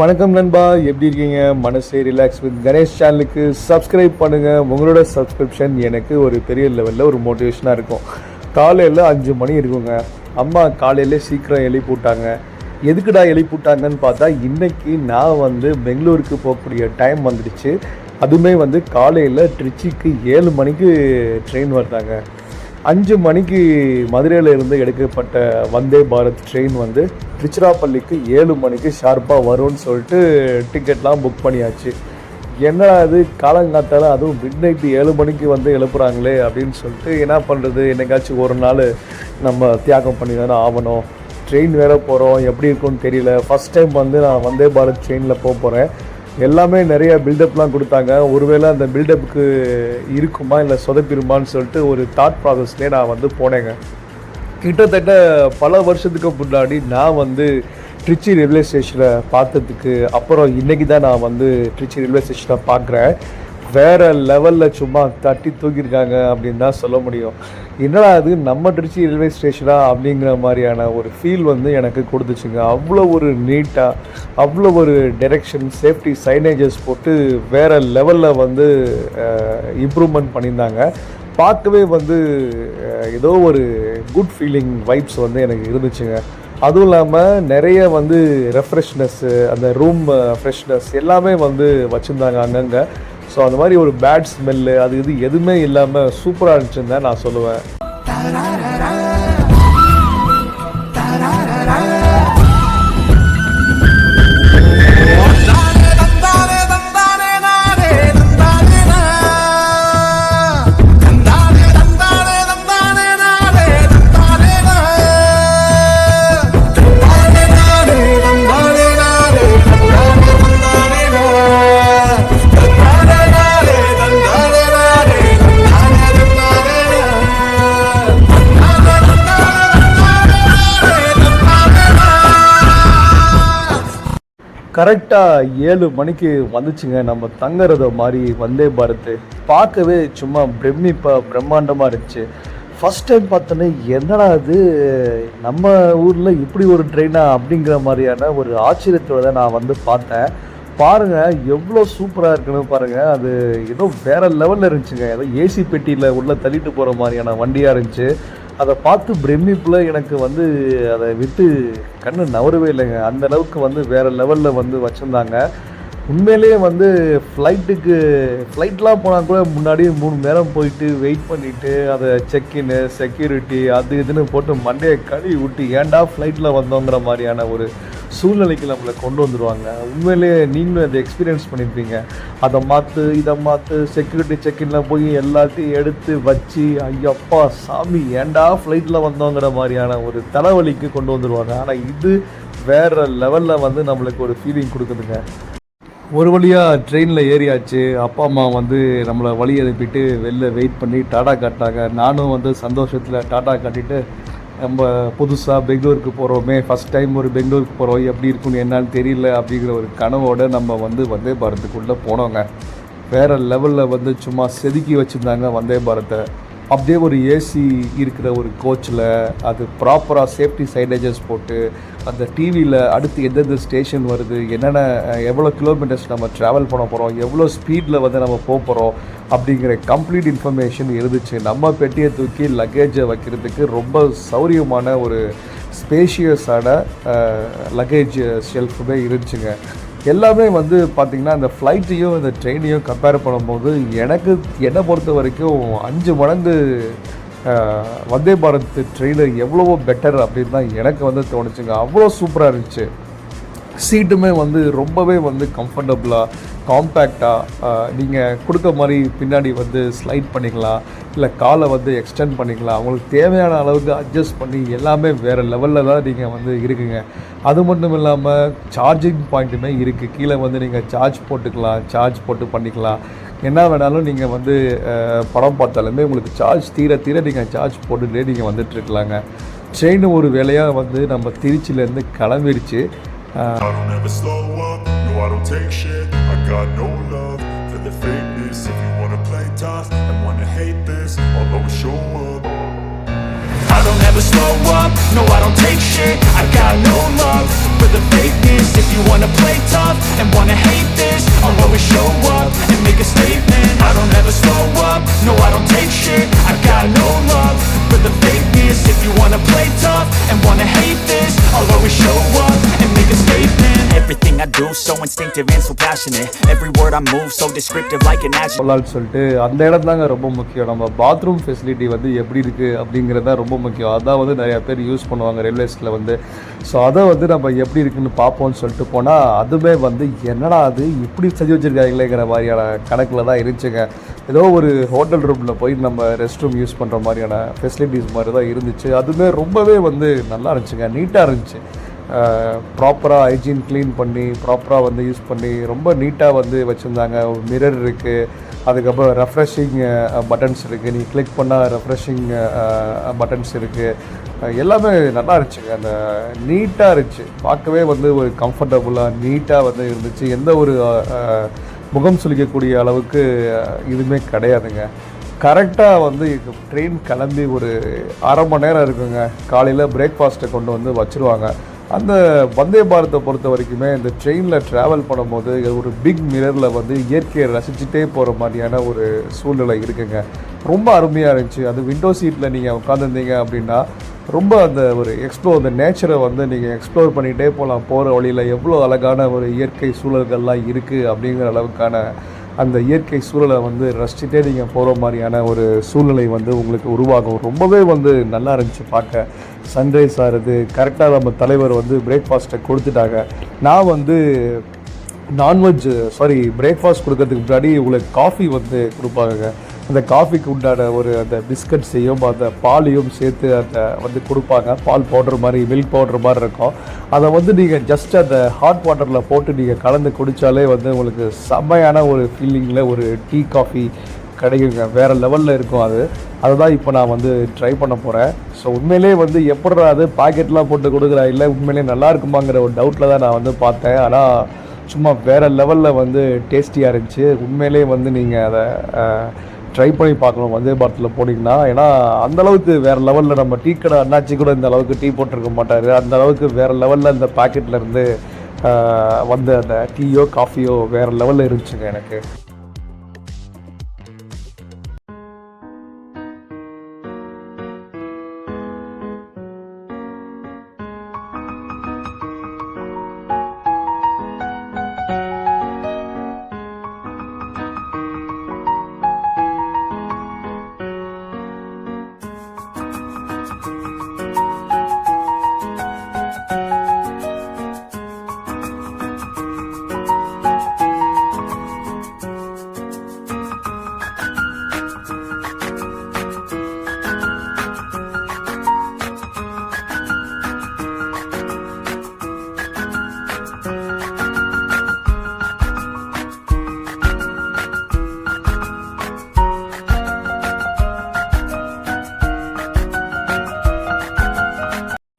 வணக்கம் நண்பா, எப்படி இருக்கீங்க? மனசே ரிலாக்ஸ் வித் கணேஷ் சேனலுக்கு சப்ஸ்கிரைப் பண்ணுங்கள். உங்களோட சப்ஸ்கிரிப்ஷன் எனக்கு ஒரு பெரிய லெவலில் ஒரு மோட்டிவேஷனாக இருக்கும். காலையில் 5 மணி இருக்குங்க. அம்மா காலையில் சீக்கிரம் எழுப்பிவிட்டாங்க. எதுக்குடா எழுப்பிவிட்டாங்கன்னு பார்த்தா, இன்றைக்கி நான் பெங்களூருக்கு போகக்கூடிய டைம் வந்துடுச்சு. அதுவுமே காலையில் ட்ரிச்சிக்கு 7 மணிக்கு ட்ரெயின் வருதாங்க. 5 மணிக்கு மதுரையில் இருந்து எடுக்கப்பட்ட வந்தே பாரத் ட்ரெயின் திருச்சிராப்பள்ளிக்கு 7 மணிக்கு ஷார்ப்பாக வரும்னு சொல்லிட்டு டிக்கெட்லாம் புக் பண்ணியாச்சு. என்னடா அது காலங்காத்தால் அதுவும் மிட் நைட்டு 7 மணிக்கு எழுப்புறாங்களே அப்படின்னு சொல்லிட்டு என்ன பண்ணுறது, என்னைக்காச்சும் ஒரு நாள் நம்ம தியாகம் பண்ணி தானே ஆகணும். ட்ரெயின் வேறு போகிறோம், எப்படி இருக்குன்னு தெரியல. ஃபஸ்ட் டைம் நான் வந்தே பாரத் ட்ரெயினில் போகிறேன். எல்லாமே நிறைய பில்டப்லாம் கொடுத்தாங்க. ஒருவேளை அந்த பில்டப்புக்கு இருக்குமா இல்லை சொதப்பிருமான்னு சொல்லிட்டு ஒரு தாட் ப்ராசஸ்லேயே நான் போனேங்க. கிட்டத்தட்ட பல வருஷத்துக்கு முன்னாடி நான் ட்ரிச்சி ரயில்வே ஸ்டேஷனில் பார்த்ததுக்கு அப்புறம் இன்றைக்கி தான் நான் ட்ரிச்சி ரயில்வே ஸ்டேஷனை பார்க்குறேன். வேறு லெவலில் சும்மா தட்டி தூக்கியிருக்காங்க அப்படின்னு தான் சொல்ல முடியும். என்னடா அது நம்ம திருச்சி ரயில்வே ஸ்டேஷனா அப்படிங்கிற மாதிரியான ஒரு ஃபீல் எனக்கு கொடுத்துச்சுங்க. அவ்வளோ ஒரு நீட்டாக, அவ்வளோ ஒரு டைரெக்ஷன், சேஃப்டி சைனேஜஸ் போட்டு வேறு லெவலில் இம்ப்ரூவ்மெண்ட் பண்ணியிருந்தாங்க. பார்க்கவே ஏதோ ஒரு குட் ஃபீலிங் வைப்ஸ் எனக்கு இருந்துச்சுங்க. அதுவும் இல்லாமல் நிறைய ரெஃப்ரெஷ்னஸ்ஸு, அந்த ரூம் ஃப்ரெஷ்னஸ் எல்லாமே வச்சுருந்தாங்க அங்கங்கே. ஸோ அந்த மாதிரி ஒரு பேட் ஸ்மெல்லு அது இது எதுவுமே இல்லாமல் சூப்பராக இருந்துச்சுன்னு தான் நான் சொல்லுவேன். கரெக்டாக 7 மணிக்கு வந்துச்சுங்க நம்ம தங்குறத மாதிரி வந்தே பாரத். பார்க்கவே சும்மா பிரம்மாண்டமாக இருந்துச்சு. ஃபஸ்ட் டைம் பார்த்தோன்னே என்னடா அது நம்ம ஊரில் இப்படி ஒரு ட்ரெயினா அப்படிங்கிற மாதிரியான ஒரு ஆச்சரியத்தோடு தான் நான் பார்த்தேன். பாருங்கள் எவ்வளோ சூப்பராக இருக்குன்னு பாருங்கள். அது ஏதோ வேறு லெவலில் இருந்துச்சுங்க. ஏதோ ஏசி பெட்டியில் உள்ளே தள்ளிட்டு போகிற மாதிரியான வண்டியாக இருந்துச்சு. அதை பார்த்து பிரமிப்பில் எனக்கு அதை விட்டு கண்ணு நவரவே இல்லைங்க. அந்தளவுக்கு வேறு லெவலில் வச்சுருந்தாங்க. உண்மையிலேயே ஃப்ளைட்லாம் போனால் கூட முன்னாடி 3 மணி நேரம் போயிட்டு வெயிட் பண்ணிவிட்டு அதை செக்இன்னு செக்யூரிட்டி அது இதுன்னு போட்டு மண்டையை கழுவி விட்டு ஏன்டா ஃப்ளைட்டில் வந்தோங்கிற மாதிரியான ஒரு சூழ்நிலைக்கு நம்மளை கொண்டு வந்துடுவாங்க. உண்மையிலேயே நீங்களும் அதை எக்ஸ்பீரியன்ஸ் பண்ணியிருப்பீங்க. அதை மாற்று இதை மாற்று செக்யூரிட்டி செக்இன்ல போய் எல்லாத்தையும் எடுத்து வச்சு ஐயப்பா சாமி ஏன்டா ஃப்ளைட்டில் வந்தோங்கிற மாதிரியான ஒரு தலைவலிக்கு கொண்டு வந்துடுவாங்க. ஆனால் இது வேறு லெவலில் நம்மளுக்கு ஒரு ஃபீலிங் கொடுக்குதுங்க. ஒரு வழியாக ட்ரெயினில் ஏறியாச்சு. அப்பா அம்மா நம்மளை வழி அனுப்பிட்டு வெளில வெயிட் பண்ணி டாடா காட்டினாங்க. நானும் சந்தோஷத்தில் டாடா காட்டிட்டு நம்ம புதுசாக பெங்களூருக்கு போகிறோமே, ஃபஸ்ட் டைம் ஒரு பெங்களூருக்கு போகிறோம், எப்படி இருக்குன்னு என்னான்னு தெரியல அப்படிங்கிற ஒரு கனவோடு நம்ம வந்தே பாரத்துக்குள்ளே போனோங்க. வேறு லெவலில் சும்மா செதுக்கி வச்சுருந்தாங்க வந்தே பாரத்தை. அப்படியே ஒரு ஏசி இருக்கிற ஒரு கோச்சில் அது ப்ராப்பராக சேஃப்டி சைனேஜஸ் போட்டு அந்த டிவியில் அடுத்து எந்தெந்த ஸ்டேஷன் வருது, என்னென்ன எவ்வளோ கிலோமீட்டர்ஸ் நம்ம ட்ராவல் பண்ண போகிறோம், எவ்வளோ ஸ்பீடில் நம்ம போக போகிறோம் அப்படிங்கிற கம்ப்ளீட் இன்ஃபர்மேஷன் இருந்துச்சு. நம்ம பெட்டியை தூக்கி லக்கேஜை வைக்கிறதுக்கு ரொம்ப சௌரியமான ஒரு ஸ்பேஷியஸான லக்கேஜ் ஷெல்ஃபுமே இருந்துச்சுங்க. எல்லாமே பார்த்திங்கன்னா இந்த ஃப்ளைட்டையும் இந்த ட்ரெயினையும் கம்பேர் பண்ணும்போது எனக்கு என்னை பொறுத்த வரைக்கும் 5 மடங்கு வந்தே பாரத் ட்ரெயின் எவ்வளவோ பெட்டர் அப்படின்னு தான் எனக்கு தோணுச்சுங்க. அவ்வளோ சூப்பராக இருந்துச்சு. சீட்டுமே ரொம்பவே கம்ஃபர்டபுளாக காம்பேக்டாக நீங்கள் கொடுக்க மாதிரி பின்னாடி ஸ்லைட் பண்ணிக்கலாம், இல்லை காலை எக்ஸ்டெண்ட் பண்ணிக்கலாம். உங்களுக்கு தேவையான அளவுக்கு அட்ஜஸ்ட் பண்ணி எல்லாமே வேறு லெவலில் தான் நீங்கள் இருக்குங்க. அது மட்டும் இல்லாமல் சார்ஜிங் பாயிண்ட்டுமே இருக்குது. கீழே நீங்கள் சார்ஜ் போட்டுக்கலாம், சார்ஜ் போட்டு பண்ணிக்கலாம். என்ன வேணாலும் நீங்கள் படம் பார்த்தாலுமே உங்களுக்கு சார்ஜ் தீர நீங்கள் சார்ஜ் போட்டுகிட்டே நீங்கள் வந்துட்டுருக்கலாங்க. ட்ரெயின் ஒரு வேலையாக நம்ம திருச்சியிலேருந்து கிளம்பிடுச்சு. I don't ever slow up, no I don't take shit. I got no love for the fakeness. If you wanna play tough and wanna hate this, I'll always show up. I don't never slow up, no I don't take shit. I got no love for the fakeness. If you wanna play tough and wanna hate this, I'll always show up and make a statement. I don't ever slow up, no I don't take shit. I got no love for the fakeness. If you wanna play tough and wanna hate this, I'll always show up and make a statement. Everything I do so instinctive and so passionate. Every word I move so descriptive like an adjective. சொல்லலாம்னு சொல்லிட்டு அந்த இடம் தாங்க ரொம்ப முக்கியம். நம்ம bathroom facility வந்து எப்படி இருக்குது அப்படிங்கிறது தான் ரொம்ப முக்கியம். அதான் வந்து நிறையா பேர் யூஸ் பண்ணுவாங்க ரயில்வேஸில் வந்து. ஸோ அதை வந்து நம்ம எப்படி இருக்குன்னு பார்ப்போம்னு சொல்லிட்டு போனால் அதுவே வந்து என்னடா அது இப்படி செஞ்சு வச்சுருக்காங்களேங்கிற மாதிரியான கணக்கில் தான் இருந்துச்சுங்க. ஏதோ ஒரு ஹோட்டல் ரூமில் போய் நம்ம ரெஸ்ட் ரூம் யூஸ் பண்ணுற மாதிரியான ஃபெசிலிட்டிஸ் மாதிரி தான் இருந்துச்சு. அதுவுமே ரொம்பவே வந்து நல்லா இருந்துச்சுங்க, நீட்டாக இருந்துச்சு. ப்ராப்பராக ஹைஜீன் க்ளீன் பண்ணி ப்ராப்பராக வந்து யூஸ் பண்ணி ரொம்ப நீட்டாக வந்து வச்சுருந்தாங்க. ஒரு மிரர் இருக்குது, அதுக்கப்புறம் ரெஃப்ரெஷிங் பட்டன்ஸ் இருக்குது, நீங்கள் கிளிக் பண்ணால் ரெஃப்ரெஷிங் பட்டன்ஸ் இருக்குது. எல்லாமே நல்லா இருந்துச்சுங்க. அந்த நீட்டாக இருந்துச்சு, பார்க்கவே வந்து ஒரு கம்ஃபர்டபுளாக நீட்டாக வந்து இருந்துச்சு. எந்த ஒரு முகம் சுளிக்கக்கூடிய அளவுக்கு இதுவுமே கிடையாதுங்க. கரெக்டாக வந்து ட்ரெயின் கிளம்பி ஒரு அரை மணி நேரம் இருக்குங்க. காலையில் பிரேக்ஃபாஸ்ட்டை கொண்டு வந்து வச்சுருவாங்க. அந்த வந்தே பாரத்தை பொறுத்த வரைக்குமே இந்த ட்ரெயினில் ட்ராவல் பண்ணும்போது ஒரு பிக் மிரரில் வந்து இயற்கையை ரசிச்சுட்டே போகிற மாதிரியான ஒரு சூழ்நிலை இருக்குங்க. ரொம்ப அருமையாக இருந்துச்சு. அது விண்டோ சீட்டில் நீங்கள் உட்காந்துருந்தீங்க அப்படின்னா ரொம்ப அந்த ஒரு அந்த நேச்சரை வந்து நீங்கள் எக்ஸ்ப்ளோர் பண்ணிகிட்டே போகலாம். போகிற வழியில் எவ்வளோ அழகான ஒரு இயற்கை சூழல்கள்லாம் இருக்குது அப்படிங்கிற அளவுக்கான அந்த இயற்கை சூழலை வந்து ரசிச்சுட்டே நீங்கள் போகிற மாதிரியான ஒரு சூழ்நிலை வந்து உங்களுக்கு உருவாகும். ரொம்பவே வந்து நல்லா இருந்துச்சு பார்க்க. சன்ரைஸ் ஆகுது கரெக்டாக நம்ம தலைவர் வந்து பிரேக்ஃபாஸ்ட்டை கொடுத்துட்டாங்க. நான் வந்து பிரேக்ஃபாஸ்ட் கொடுக்கறதுக்கு முன்னாடி உங்களுக்கு காஃபி வந்து கொடுப்பாங்க. அந்த காஃபிக்கு உண்டான ஒரு அந்த பிஸ்கட்ஸையும் அந்த பாலையும் சேர்த்து அந்த வந்து கொடுப்பாங்க. பால் பவுடர் மாதிரி, மில்க் பவுடர் மாதிரி இருக்கும். அதை வந்து நீங்கள் ஜஸ்ட் அந்த ஹாட் வாட்டரில் போட்டு நீங்கள் கலந்து குடித்தாலே வந்து உங்களுக்கு செம்மையான ஒரு ஃபீலிங்கில் ஒரு டீ காஃபி கிடைக்குங்க. வேறு லெவலில் இருக்கும். அதை தான் இப்போ நான் வந்து ட்ரை பண்ண போகிறேன். ஸோ உண்மையிலே வந்து எப்படா அது பாக்கெட்லாம் போட்டு கொடுக்குறா இல்லை உண்மையிலே நல்லா இருக்குமாங்கிற ஒரு டவுட்டில் தான் நான் வந்து பார்த்தேன். ஆனால் சும்மா வேறு லெவலில் வந்து டேஸ்டியாக இருந்துச்சு. உண்மையிலே வந்து நீங்கள் அதை ட்ரை பண்ணி பார்க்கணும் வந்தே பாரத்தில் போனீங்கன்னா. ஏன்னா அந்தளவுக்கு வேறு லெவலில் நம்ம டீ கடை அண்ணாச்சி கூட இந்த அளவுக்கு டீ போட்டிருக்க மாட்டார். அந்த அளவுக்கு வேறு லெவலில் இந்த பாக்கெட்லேருந்து வந்து அந்த டீயோ காஃபியோ வேறு லெவலில் இருந்துச்சுங்க எனக்கு.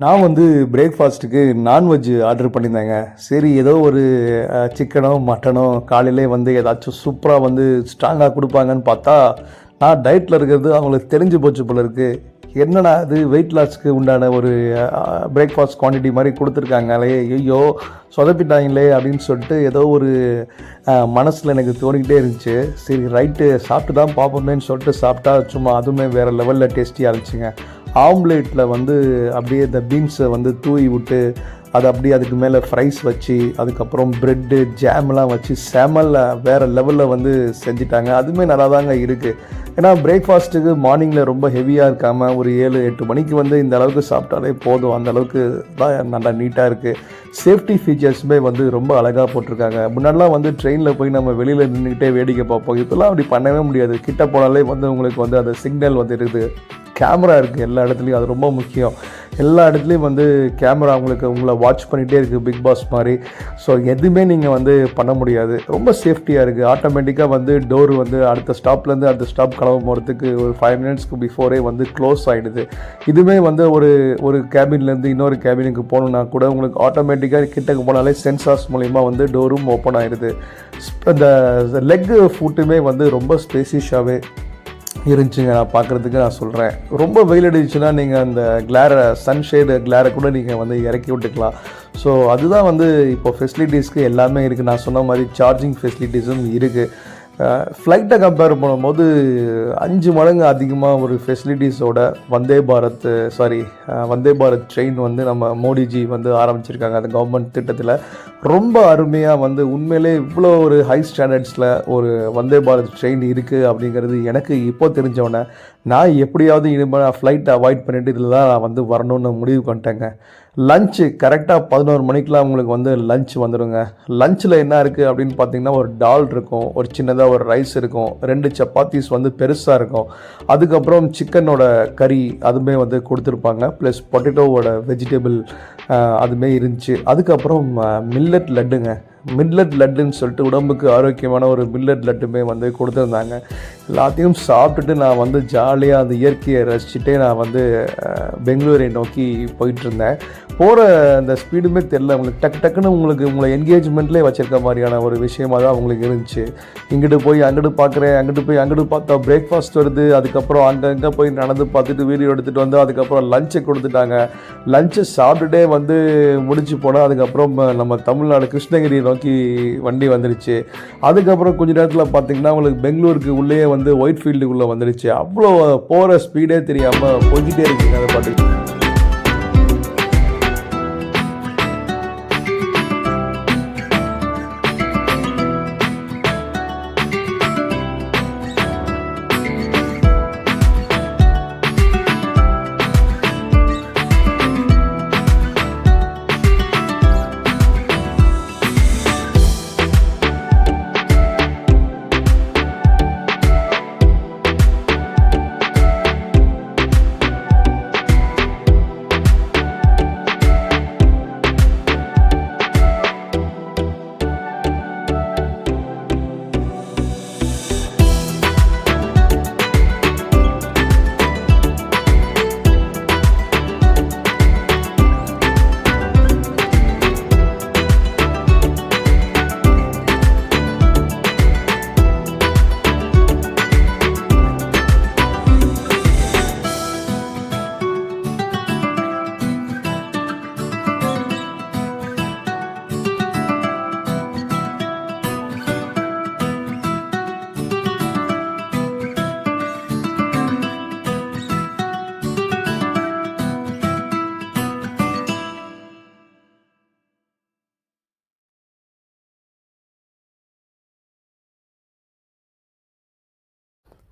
நான் வந்து பிரேக்ஃபாஸ்ட்டுக்கு நான்வெஜ் ஆர்டர் பண்ணியிருந்தேங்க. சரி ஏதோ ஒரு சிக்கனோ மட்டனோ காலையிலே வந்து ஏதாச்சும் சூப்பராக வந்து ஸ்ட்ராங்காக கொடுப்பாங்கன்னு பார்த்தா நான் டயட்டில் இருக்கிறது அவங்களுக்கு தெரிஞ்சு போச்சு போல இருக்குது. என்னடா அது வெயிட் லாஸ்க்கு உண்டான ஒரு பிரேக்ஃபாஸ்ட் குவான்டிட்டி மாதிரி கொடுத்துருக்காங்களே, ஐயோ சொதப்பிட்டாங்களே அப்படின்னு சொல்லிட்டு ஏதோ ஒரு மனசில் எனக்கு தோணிக்கிட்டே இருந்துச்சு. சரி ரைட்டு சாப்பிட்டு தான் பார்ப்போமேன்னு சொல்லிட்டு சாப்பிட்டா சும்மா அதுவுமே வேறு லெவலில் டேஸ்டியாக இருந்துச்சுங்க. ஆம்லேட்டில் வந்து அப்படியே இந்த பீன்ஸை வந்து தூவி விட்டு அது அப்படியே அதுக்கு மேலே ஃப்ரைஸ் வச்சு அதுக்கப்புறம் ப்ரெட்டு ஜாம்லாம் வச்சு செமலில் வேறு லெவலில் வந்து செஞ்சிட்டாங்க. அதுவுமே நல்லா தாங்க இருக்குது. ஏன்னா பிரேக்ஃபாஸ்ட்டுக்கு மார்னிங்கில் ரொம்ப ஹெவியாக இருக்காமல் ஒரு 7-8 மணிக்கு வந்து இந்த அளவுக்கு சாப்பிட்டாலே போதும். அந்த அளவுக்கு தான் நல்லா நீட்டாக இருக்குது. சேஃப்டி ஃபீச்சர்ஸுமே வந்து ரொம்ப அழகாக போட்டிருக்காங்க. முன்னாடிலாம் வந்து ட்ரெயினில் போய் நம்ம வெளியில் நின்றுக்கிட்டே வேடிக்கை பார்ப்போம். இப்போலாம் அப்படி பண்ணவே முடியாது. கிட்ட போனாலே வந்து உங்களுக்கு வந்து அந்த சிக்னல் வந்து இருக்குது. கேமரா இருக்குது எல்லா இடத்துலையும், அது ரொம்ப முக்கியம். எல்லா இடத்துலையும் வந்து கேமரா உங்களை வாட்ச் பண்ணிகிட்டே இருக்குது பிக் பாஸ் மாதிரி. ஸோ எதுவுமே நீங்கள் வந்து பண்ண முடியாது. ரொம்ப சேஃப்டியாக இருக்குது. ஆட்டோமேட்டிக்காக வந்து டோர் வந்து அடுத்த ஸ்டாப்லேருந்து அடுத்த ஸ்டாப் கிளம்ப போகிறதுக்கு ஒரு 5 மினிட்ஸ்க்கு பிஃபோரே வந்து க்ளோஸ் ஆகிடுது. இதுவுமே வந்து ஒரு கேபின்லேருந்து இன்னொரு கேபினுக்கு போகணுன்னா கூட உங்களுக்கு ஆட்டோமேட்டிக்காக கிட்டக்கு போனாலே சென்சார்ஸ் மூலிமா வந்து டோரும் ஓப்பன் ஆகிடுது. இந்த லெக் ஃபுட்டுமே வந்து ரொம்ப ஸ்பேசியஸாகவே இருந்துச்சுங்க. நான் பார்க்குறதுக்கு நான் சொல்கிறேன். ரொம்ப வெயில் அடிச்சுன்னா நீங்கள் அந்த கிளாரை சன்ஷேடு கிளாரை கூட நீங்கள் வந்து இறக்கி விட்டுக்கலாம். ஸோ அதுதான் வந்து இப்போ ஃபெசிலிட்டிஸ்க்கு எல்லாமே இருக்குது. நான் சொன்ன மாதிரி சார்ஜிங் ஃபெசிலிட்டிஸும் இருக்குது. ஃப்ளைட்டை கம்பேர் பண்ணும்போது 5 மடங்கு அதிகமாக ஒரு ஃபெசிலிட்டிஸோட வந்தே பாரத் ட்ரெயின் வந்து நம்ம மோடிஜி வந்து ஆரம்பிச்சிருக்காங்க. அந்த கவர்மெண்ட் திட்டத்தில் ரொம்ப அருமையாக வந்து உண்மையிலே இவ்வளோ ஒரு ஹை ஸ்டாண்டர்ட்ஸில் ஒரு வந்தே பாரத் ட்ரெயின் இருக்குது அப்படிங்கிறது எனக்கு இப்போ தெரிஞ்சவொடனே நான் எப்படியாவது இனிமேல் ஃப்ளைட்டை அவாய்ட் பண்ணிவிட்டு இதில் தான் நான் வந்து வரணும்னு முடிவு பண்ணிட்டேங்க. லஞ்சு கரெக்டாக 11 மணிக்கெலாம் உங்களுக்கு வந்து லஞ்ச் வந்துடுங்க. லஞ்சில் என்ன இருக்குது அப்படின்னு பார்த்தீங்கன்னா, ஒரு டால் இருக்கும், ஒரு சின்னதாக ஒரு ரைஸ் இருக்கும், 2 சப்பாத்திஸ் வந்து பெருசாக இருக்கும், அதுக்கப்புறம் சிக்கனோட கறி அதுவுமே வந்து கொடுத்துருப்பாங்க, ப்ளஸ் பொட்டேட்டோவோட வெஜிடபிள் அதுவுமே இருந்துச்சு. அதுக்கப்புறம் மில்லட் லட்டுன்னு சொல்லிட்டு உடம்புக்கு ஆரோக்கியமான ஒரு மில்லட் லட்டுமே வந்து கொடுத்துருந்தாங்க. எல்லாத்தையும் சாப்பிட்டுட்டு நான் வந்து ஜாலியாக அந்த இயற்கையை ரசிச்சுட்டே நான் வந்து பெங்களூரை நோக்கி போயிட்டுருந்தேன். போகிற அந்த ஸ்பீடுமே தெரில. உங்களுக்கு டக்குன்னு உங்களை என்கேஜ்மெண்ட்லேயே வச்சுருக்க மாதிரியான ஒரு விஷயமாக தான் உங்களுக்கு இருந்துச்சு. இங்கிட்டு போய் அங்கிட்டு பார்க்குறேன், அங்கிட்டு பார்த்தா பிரேக்ஃபாஸ்ட் வருது, அதுக்கப்புறம் அங்கே போய் நடந்து பார்த்துட்டு வீடியோ எடுத்துகிட்டு வந்து அதுக்கப்புறம் லஞ்சை கொடுத்துட்டாங்க. லஞ்சை சாப்பிட்டுட்டே வந்து முடிச்சு போனால் அதுக்கப்புறம் நம்ம தமிழ்நாடு கிருஷ்ணகிரி நோக்கி வண்டி வந்துடுச்சு. அதுக்கப்புறம் கொஞ்சம் நேரத்தில் பார்த்திங்கன்னா உங்களுக்கு பெங்களூருக்கு உள்ளே வந்து ஒயிட் ஃபீல்டுக்குள்ளே வந்துடுச்சு. அவ்வளோ போகிற ஸ்பீடே தெரியாமல் போய்கிட்டே இருக்குங்க அதை பாட்டுக்கு.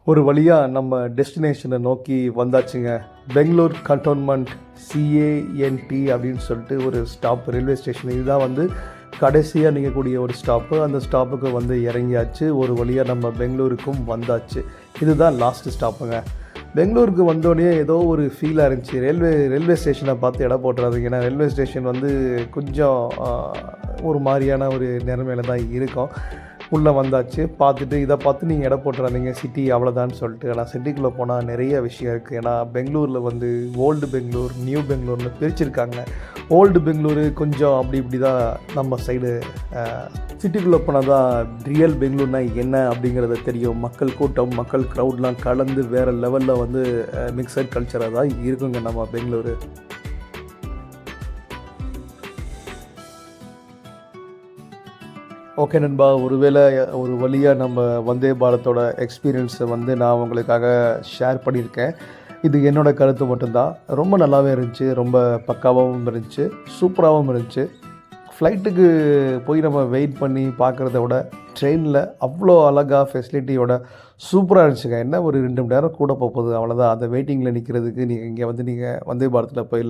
ஒரு வழியாக நம்ம டெஸ்டினேஷனை நோக்கி வந்தாச்சுங்க. பெங்களூர் கண்டோன்மெண்ட் CANT அப்படின்னு சொல்லிட்டு ஒரு ஸ்டாப் ரயில்வே ஸ்டேஷன். இதுதான் வந்து கடைசியாக நிற்கக்கூடிய ஒரு ஸ்டாப்பு. அந்த ஸ்டாப்புக்கு வந்து இறங்கியாச்சு. ஒரு வழியாக நம்ம பெங்களூருக்கும் வந்தாச்சு. இதுதான் லாஸ்ட்டு ஸ்டாப்புங்க. பெங்களூருக்கு வந்தோடனே ஏதோ ஒரு ஃபீலாக இருந்துச்சு. ரயில்வே ஸ்டேஷனை பார்த்து இடம் போட்டுறாதீங்க. ஏன்னா ரயில்வே ஸ்டேஷன் வந்து கொஞ்சம் ஒரு மாதிரியான ஒரு நிலைமையில தான் இருக்கும். உள்ளே வந்தாச்சு. இதை பார்த்து நீங்கள் இடம் போட்டுறாதீங்க, சிட்டி அவ்வளோதான்னு சொல்லிட்டு. ஆனால் சிட்டிக்குள்ளே போனால் நிறைய விஷயம் இருக்குது. ஏன்னா பெங்களூரில் வந்து ஓல்டு பெங்களூர், நியூ பெங்களூர்னு பிரிச்சிருக்காங்க. ஓல்டு பெங்களூரு கொஞ்சம் இப்படி தான் நம்ம சைடு. சிட்டிக்குள்ளே போனால் தான் ரியல் பெங்களூர்னா என்ன அப்படிங்கிறத தெரியும். மக்கள் கூட்டம், மக்கள் க்ரௌட்லாம் கலந்து வேறு லெவலில் வந்து மிக்சட் கல்ச்சராக தான் இருக்குங்க நம்ம பெங்களூரு. ஓகே நண்பா, ஒரு வழியாக நம்ம வந்தே பாரத்தோட எக்ஸ்பீரியன்ஸை வந்து நான் உங்களுக்காக ஷேர் பண்ணியிருக்கேன். இது என்னோடய கருத்து மட்டும்தான். ரொம்ப நல்லாவே இருந்துச்சு, ரொம்ப பக்காவாகவும் இருந்துச்சு, சூப்பராகவும் இருந்துச்சு. ஃப்ளைட்டுக்கு போய் நம்ம வெயிட் பண்ணி பார்க்குறத விட ட்ரெயினில் அவ்வளோ அழகாக ஃபெசிலிட்டியோட சூப்பராக இருந்துச்சுங்க. என்ன ஒரு 2 மணி நேரம் கூட போகுது, அவ்வளோதான். அந்த வெயிட்டிங்கில் நிற்கிறதுக்கு நீங்கள் இங்கே வந்து நீங்கள் வந்தே பாரத்தில் போயிடலாம்.